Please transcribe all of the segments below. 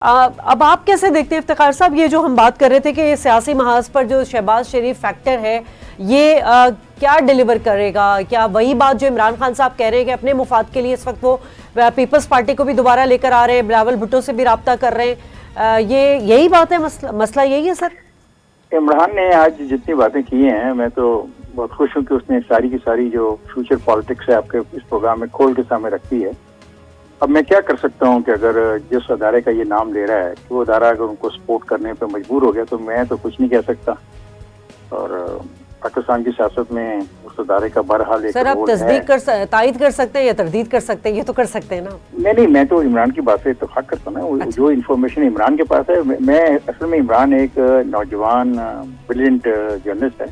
अब आप कैसे देखते हैं इफ्तिखार साहब, ये जो हम बात कर रहे थे कि सियासी महाज पर जो शहबाज शरीफ फैक्टर है ये क्या डिलीवर करेगा? क्या वही बात जो इमरान खान साहब कह रहे हैं कि अपने मुफाद के लिए इस वक्त वो पीपल्स पार्टी को भी दोबारा लेकर आ रहे हैं, बिलावल भुट्टो से भी राब्ता कर रहे हैं, ये यही बात है? मसला यही है सर? इमरान ने आज जितनी बातें की हैं, मैं तो बहुत खुश हूँ कि उसने सारी की सारी जो फ्यूचर पॉलिटिक्स है आपके इस प्रोग्राम में खोल के सामने रखी है। अब मैं क्या कर सकता हूँ कि अगर जिस अदारे का ये नाम ले रहा है कि वो अदारा अगर उनको सपोर्ट करने पे मजबूर हो गया तो मैं तो कुछ नहीं कह सकता। और पाकिस्तान की सियासत में उस अदारे का बहरहाल एक सर आप तस्दीक तायद कर सकते हैं या तरदीद कर सकते हैं, ये तो कर सकते हैं ना? नहीं, मैं तो इमरान की बात से इत्तेफाक करता हूँ ना। जो इन्फॉर्मेशन इमरान के पास है, मैं असल में इमरान एक नौजवान ब्रिलियंट जर्नलिस्ट है।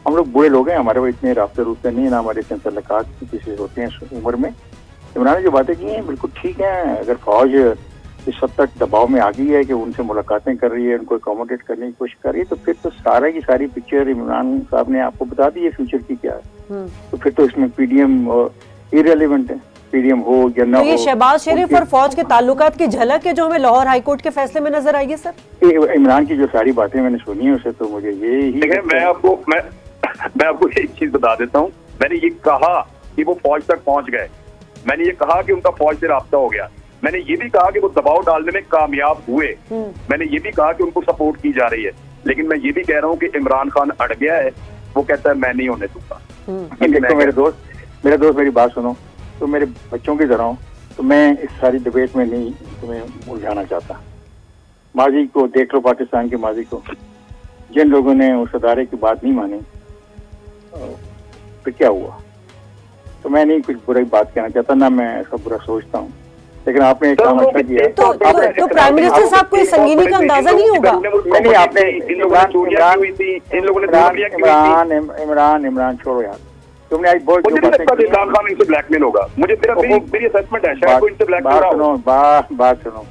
हम लोग बूढ़े लोग हैं, हमारे वो इतने रास्ते रूस्ते नहीं है ना, हमारे इतने तल्लुकात किसी होते हैं उम्र में। इमरान ने जो बातें की हैं बिल्कुल ठीक हैं। अगर फौज इस हद तक दबाव में आ गई है कि उनसे मुलाकातें कर रही है, उनको अकोमोडेट करने की कोशिश कर रही है, तो फिर तो सारा की सारी पिक्चर इमरान साहब ने आपको बता दी है फ्यूचर की क्या है। तो फिर तो इसमें पीडीएम इररिलेवेंट है, पीडीएम हो या ना हो। ये शहबाज शरीफ और फौज के ताल्लुकात की झलक है जो हमें लाहौर हाईकोर्ट के फैसले में नजर आई है सर? इमरान की जो सारी बातें मैंने सुनी है उसे तो मुझे ये ही मैं आपको एक चीज बता देता हूँ। मैंने ये कहा कि वो फौज तक पहुंच गए, मैंने ये कहा कि उनका फौज से राब्ता हो गया, मैंने ये भी कहा कि वो दबाव डालने में कामयाब हुए, मैंने ये भी कहा कि उनको सपोर्ट की जा रही है। लेकिन मैं ये भी कह रहा हूँ कि इमरान खान अड़ गया है, वो कहता है मैं नहीं होने दूंगा। देखो मेरे दोस्त मेरी बात सुनो, तो मेरे बच्चों की तरह हो, तो मैं इस सारी डिबेट में नहीं तुम्हें उलझाना चाहता। माजी को देख लो, पाकिस्तान के माजी को। जिन लोगों ने उस अदारे की बात नहीं मानी फिर क्या हुआ? तो मैं नहीं कुछ बुरी बात कहना चाहता, ना मैं ऐसा बुरा सोचता हूँ, लेकिन आपने एक काम अच्छा किया। तो प्राइम मिनिस्टर साहब को संगीनी का अंदाजा नहीं होगा? नहीं, आपने इमरान छोड़ो यार, तुमने आज बहुत इमरान खान इनसे ब्लैकमेल होगा। मुझे मेरी असेसमेंट है शायद वो इनसे ब्लैकमेल होगा। बात सुनो,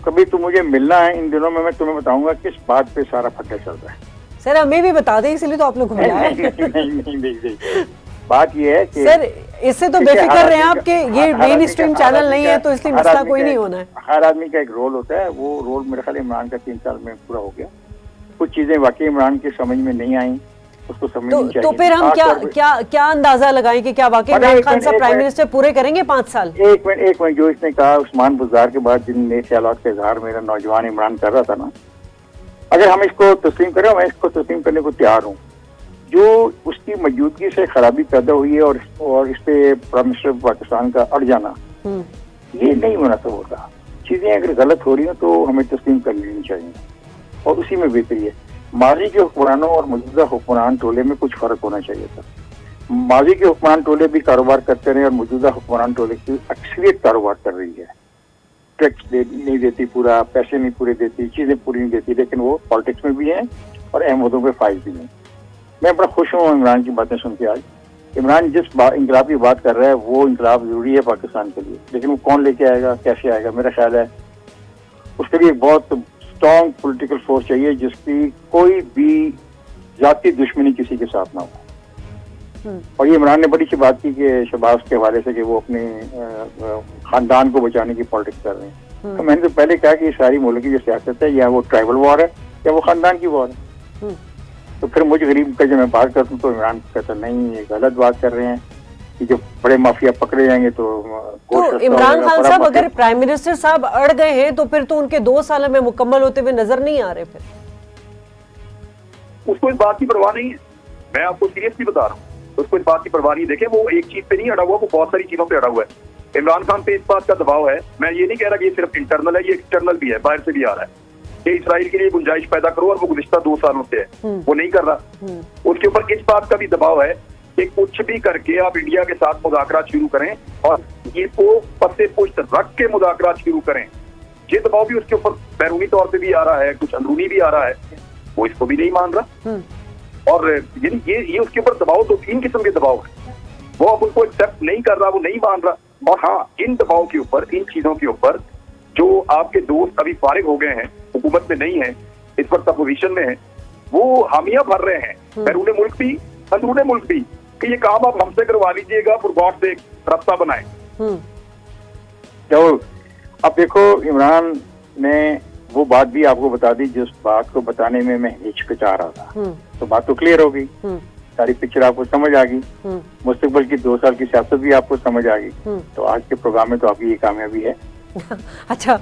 कभी तुम मुझे मिलना है इन दिनों में, मैं तुम्हें बताऊंगा किस बात पे सारा फट्टा चल रहा है। सर हमें भी बता दें, इसलिए तो आप लोग घुमाया है। नहीं, बात ये है कि सर इससे तो बेफिक्र रहे हैं आप कि ये मेन स्ट्रीम चैनल नहीं है तो इसलिए मसला कोई नहीं होना है। हर आदमी का एक रोल होता है, वो रोल मेरे ख्याल इमरान का 3 साल में पूरा हो गया। कुछ चीजें वाकई इमरान की समझ में नहीं आई, उसको समझनी चाहिए। तो फिर हम क्या अंदाजा लगाएं कि क्या वाकई इमरान खान साहब प्राइम मिनिस्टर पूरे करेंगे 5 साल? एक मिनट, जो इसने कहा उस्मान बुज़दार के बाद जिन नए ख्यालात का इजहार मेरा नौजवान इमरान कर रहा था ना, अगर हम इसको तस्लीम करें, मैं इसको तस्लीम करने को तैयार हूँ। जो उसकी मौजूदगी से खराबी पैदा हुई है और इस पे प्राइम मिनिस्टर पाकिस्तान का अड़ जाना, ये नहीं मुनासिब होता। चीजें अगर गलत हो रही हो तो हमें तस्लीम कर लेनी चाहिए और उसी में बेहतरी है। माजी के हुक्मरानों और मौजूदा हुक्मरान टोले में कुछ फर्क होना चाहिए था। माजी के हुक्मरान टोले भी कारोबार करते रहे और मौजूदा हुक्मरान टोले की अक्सरियत कारोबार कर रही है। टैक्स नहीं देती पूरा, पैसे नहीं पूरे देती, चीजें पूरी नहीं देती, लेकिन वो पॉलिटिक्स में भी है और अहम मुद्दों पे फाइज भी है। मैं बड़ा खुश हूँ इमरान की बातें सुन के। आज इमरान जिस इंकलाब की बात कर रहा है वो इंकलाब जरूरी है पाकिस्तान के लिए, लेकिन वो कौन लेके आएगा, कैसे आएगा? मेरा ख्याल है उसके लिए बहुत स्ट्रॉन्ग पॉलिटिकल फोर्स चाहिए जिसकी कोई भी जाती दुश्मनी किसी के साथ ना हो। और ये इमरान ने बड़ी सी बात की कि शहबाज के हवाले से कि वो अपने खानदान को बचाने की पॉलिटिक्स कर रहे हैं। तो मैंने तो पहले कहा कि ये सारी मुल्क की जो सियासत है, या वो ट्राइबल वॉर है या वो खानदान की वॉर है। तो फिर मुझे गरीब का जब मैं बात करता हूँ तो इमरान कहता नहीं, ये गलत बात कर रहे हैं कि जो बड़े माफिया पकड़े जाएंगे तो इमरान खान साहब अगर प्राइम मिनिस्टर साहब अड़ गए हैं तो फिर तो उनके 2 साल में मुकम्मल होते हुए नजर नहीं आ रहे। फिर उसको इस बात की परवाह नहीं है, मैं आपको सीरियसली बता रहा हूँ, उसको इस बात की परवाह नहीं। देखे वो एक चीज पे नहीं अड़ा हुआ, वो बहुत सारी चीजों पे अड़ा हुआ है। इमरान खान पे इस बात का दबाव है, मैं ये नहीं कह रहा कि ये सिर्फ इंटरनल है, ये एक्सटर्नल भी है, बाहर से भी आ रहा है कि इसराइल के लिए गुंजाइश पैदा करो, और वो गुज़िश्ता 2 सालों से है, वो नहीं कर रहा। उसके ऊपर इस बात का भी दबाव है कि कुछ भी करके आप इंडिया के साथ मुज़ाकरात शुरू करें और ये को पत्ते पुष्ट रख के मुज़ाकरात शुरू करें। ये दबाव भी उसके ऊपर बैरूनी तौर पे भी आ रहा है, कुछ अंदरूनी भी आ रहा है, वो इसको भी नहीं मान रहा। और ये उसके ऊपर दबाव तो 3 किस्म के दबाव है, वो अब उनको एक्सेप्ट नहीं कर रहा, वो नहीं मान रहा। और हाँ, इन दबाव के ऊपर, इन चीजों के ऊपर जो आपके दोस्त अभी फारिग हो गए हैं, हुकूमत में नहीं है, इस वक्त अपोजिशन में है, वो हामियां भर रहे हैं, बैरून मुल्क भी अंदरूनी मुल्क भी, कि ये काम आप हमसे करवा लीजिएगा, फॉर गॉड सेक रास्ता बनाए। तो अब देखो, इमरान ने वो बात भी आपको बता दी जिस बात को बताने में मैं हिचकिचा रहा था। तो बात तो क्लियर हो गई, सारी पिक्चर आपको समझ आ गई, मुस्तकबिल की 2 साल की सियासत भी आपको समझ आ गई। तो आज के प्रोग्राम में तो आपकी ये कामयाबी है। अच्छा,